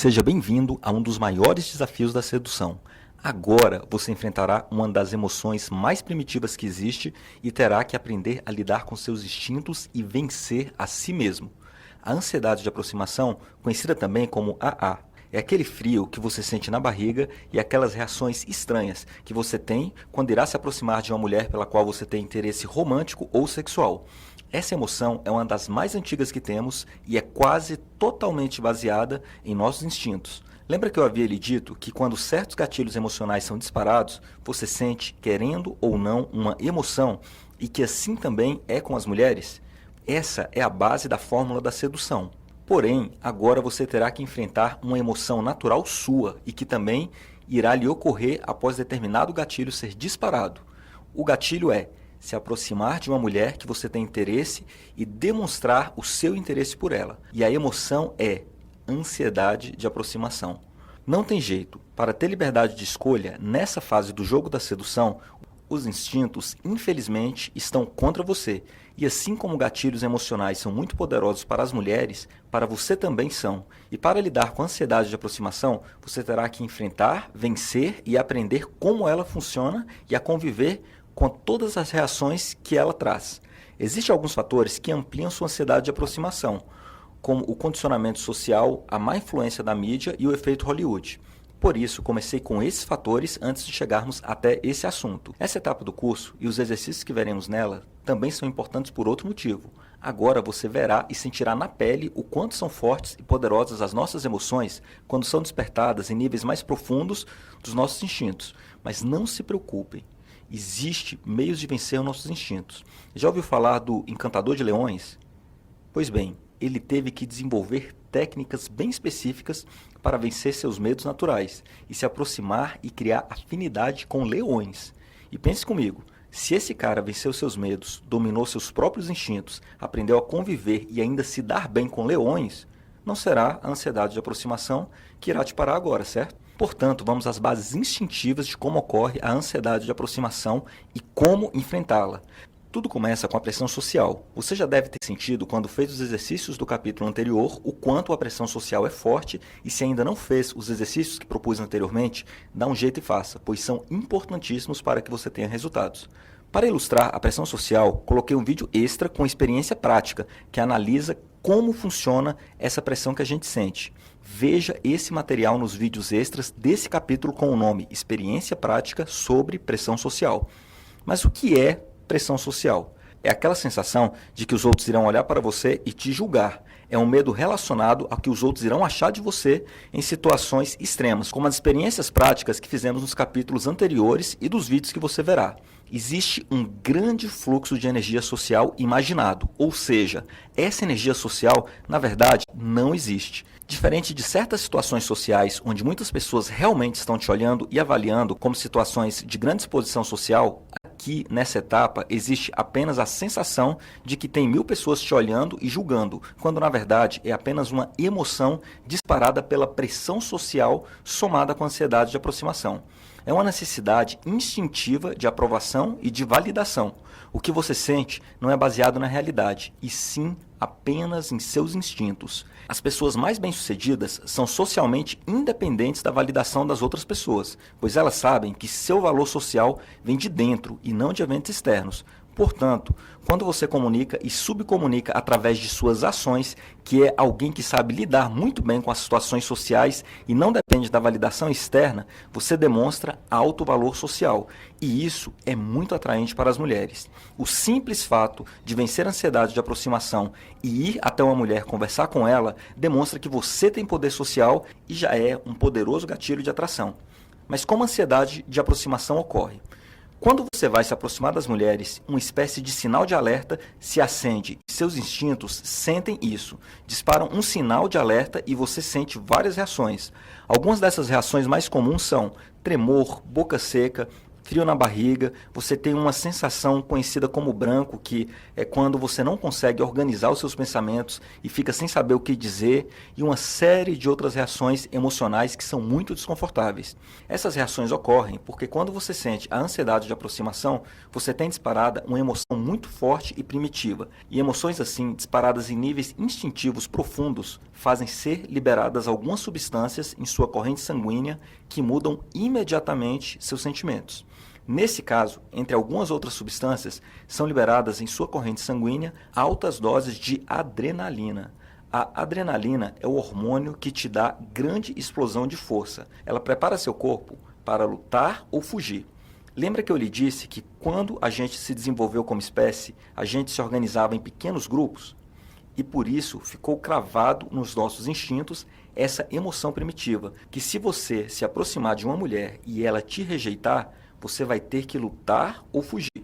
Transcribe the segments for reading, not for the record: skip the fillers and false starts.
Seja bem-vindo a um dos maiores desafios da sedução. Agora você enfrentará uma das emoções mais primitivas que existe e terá que aprender a lidar com seus instintos e vencer a si mesmo. A ansiedade de aproximação, conhecida também como AA, é aquele frio que você sente na barriga e aquelas reações estranhas que você tem quando irá se aproximar de uma mulher pela qual você tem interesse romântico ou sexual. Essa emoção é uma das mais antigas que temos e é quase totalmente baseada em nossos instintos. Lembra que eu havia lhe dito que quando certos gatilhos emocionais são disparados, você sente, querendo ou não, uma emoção e que assim também é com as mulheres? Essa é a base da fórmula da sedução. Porém, agora você terá que enfrentar uma emoção natural sua e que também irá lhe ocorrer após determinado gatilho ser disparado. O gatilho é se aproximar de uma mulher que você tem interesse e demonstrar o seu interesse por ela. E a emoção é ansiedade de aproximação. Não tem jeito. Para ter liberdade de escolha, nessa fase do jogo da sedução, os instintos, infelizmente, estão contra você. E assim como gatilhos emocionais são muito poderosos para as mulheres, para você também são. E para lidar com a ansiedade de aproximação, você terá que enfrentar, vencer e aprender como ela funciona e a conviver com todas as reações que ela traz. Existem alguns fatores que ampliam sua ansiedade de aproximação, como o condicionamento social, a má influência da mídia e o efeito Hollywood. Por isso, comecei com esses fatores antes de chegarmos até esse assunto. Essa etapa do curso e os exercícios que veremos nela também são importantes por outro motivo. Agora você verá e sentirá na pele o quanto são fortes e poderosas as nossas emoções quando são despertadas em níveis mais profundos dos nossos instintos. Mas não se preocupem. Existem meios de vencer nossos instintos. Já ouviu falar do encantador de leões? Pois bem, ele teve que desenvolver técnicas bem específicas para vencer seus medos naturais e se aproximar e criar afinidade com leões. E pense comigo, se esse cara venceu seus medos, dominou seus próprios instintos, aprendeu a conviver e ainda se dar bem com leões, não será a ansiedade de aproximação que irá te parar agora, certo? Portanto, vamos às bases instintivas de como ocorre a ansiedade de aproximação e como enfrentá-la. Tudo começa com a pressão social. Você já deve ter sentido, quando fez os exercícios do capítulo anterior, o quanto a pressão social é forte e se ainda não fez os exercícios que propus anteriormente, dá um jeito e faça, pois são importantíssimos para que você tenha resultados. Para ilustrar a pressão social, coloquei um vídeo extra com experiência prática, que analisa como funciona essa pressão que a gente sente. Veja esse material nos vídeos extras desse capítulo com o nome Experiência Prática sobre Pressão Social. Mas o que é pressão social? É aquela sensação de que os outros irão olhar para você e te julgar. É um medo relacionado ao que os outros irão achar de você em situações extremas, como as experiências práticas que fizemos nos capítulos anteriores e dos vídeos que você verá. Existe um grande fluxo de energia social imaginado, ou seja, essa energia social, na verdade, não existe. Diferente de certas situações sociais onde muitas pessoas realmente estão te olhando e avaliando como situações de grande exposição social, aqui nessa etapa existe apenas a sensação de que tem 1000 pessoas te olhando e julgando, quando na verdade é apenas uma emoção disparada pela pressão social somada com a ansiedade de aproximação. É uma necessidade instintiva de aprovação e de validação. O que você sente não é baseado na realidade, e sim apenas em seus instintos. As pessoas mais bem-sucedidas são socialmente independentes da validação das outras pessoas, pois elas sabem que seu valor social vem de dentro e não de eventos externos. Portanto, quando você comunica e subcomunica através de suas ações, que é alguém que sabe lidar muito bem com as situações sociais e não depende da validação externa, você demonstra alto valor social. E isso é muito atraente para as mulheres. O simples fato de vencer a ansiedade de aproximação e ir até uma mulher conversar com ela demonstra que você tem poder social e já é um poderoso gatilho de atração. Mas como a ansiedade de aproximação ocorre? Quando você vai se aproximar das mulheres, uma espécie de sinal de alerta se acende. Seus instintos sentem isso, disparam um sinal de alerta e você sente várias reações. Algumas dessas reações mais comuns são tremor, boca seca, frio na barriga, você tem uma sensação conhecida como branco, que é quando você não consegue organizar os seus pensamentos e fica sem saber o que dizer, e uma série de outras reações emocionais que são muito desconfortáveis. Essas reações ocorrem porque quando você sente a ansiedade de aproximação, você tem disparada uma emoção muito forte e primitiva. E emoções assim, disparadas em níveis instintivos profundos, fazem ser liberadas algumas substâncias em sua corrente sanguínea que mudam imediatamente seus sentimentos. Nesse caso, entre algumas outras substâncias, são liberadas em sua corrente sanguínea altas doses de adrenalina. A adrenalina é o hormônio que te dá grande explosão de força. Ela prepara seu corpo para lutar ou fugir. Lembra que eu lhe disse que quando a gente se desenvolveu como espécie, a gente se organizava em pequenos grupos? E por isso ficou cravado nos nossos instintos essa emoção primitiva, que se você se aproximar de uma mulher e ela te rejeitar, você vai ter que lutar ou fugir.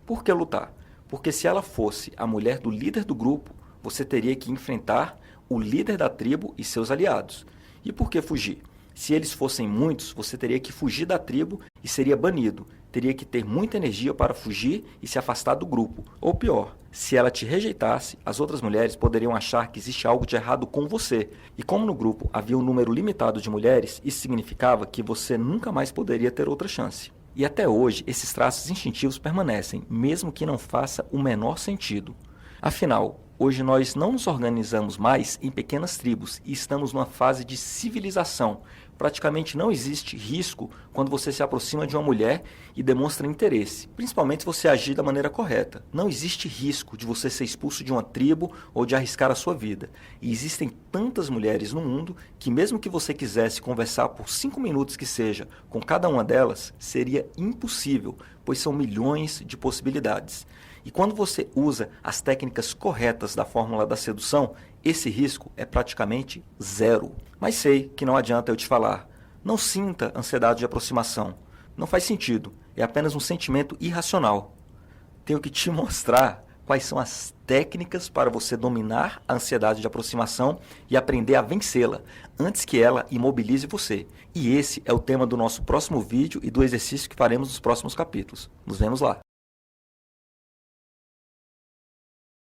Por que lutar? Porque se ela fosse a mulher do líder do grupo, você teria que enfrentar o líder da tribo e seus aliados. E por que fugir? Se eles fossem muitos, você teria que fugir da tribo e seria banido. Teria que ter muita energia para fugir e se afastar do grupo. Ou pior, se ela te rejeitasse, as outras mulheres poderiam achar que existe algo de errado com você. E como no grupo havia um número limitado de mulheres, isso significava que você nunca mais poderia ter outra chance. E até hoje, esses traços instintivos permanecem, mesmo que não faça o menor sentido. Afinal, hoje nós não nos organizamos mais em pequenas tribos e estamos numa fase de civilização. Praticamente não existe risco quando você se aproxima de uma mulher e demonstra interesse, principalmente se você agir da maneira correta. Não existe risco de você ser expulso de uma tribo ou de arriscar a sua vida. E existem tantas mulheres no mundo que mesmo que você quisesse conversar por 5 minutos que seja com cada uma delas, seria impossível, pois são milhões de possibilidades. E quando você usa as técnicas corretas da fórmula da sedução, esse risco é praticamente zero. Mas sei que não adianta eu te falar. Não sinta ansiedade de aproximação. Não faz sentido. É apenas um sentimento irracional. Tenho que te mostrar quais são as técnicas para você dominar a ansiedade de aproximação e aprender a vencê-la antes que ela imobilize você. E esse é o tema do nosso próximo vídeo e do exercício que faremos nos próximos capítulos. Nos vemos lá.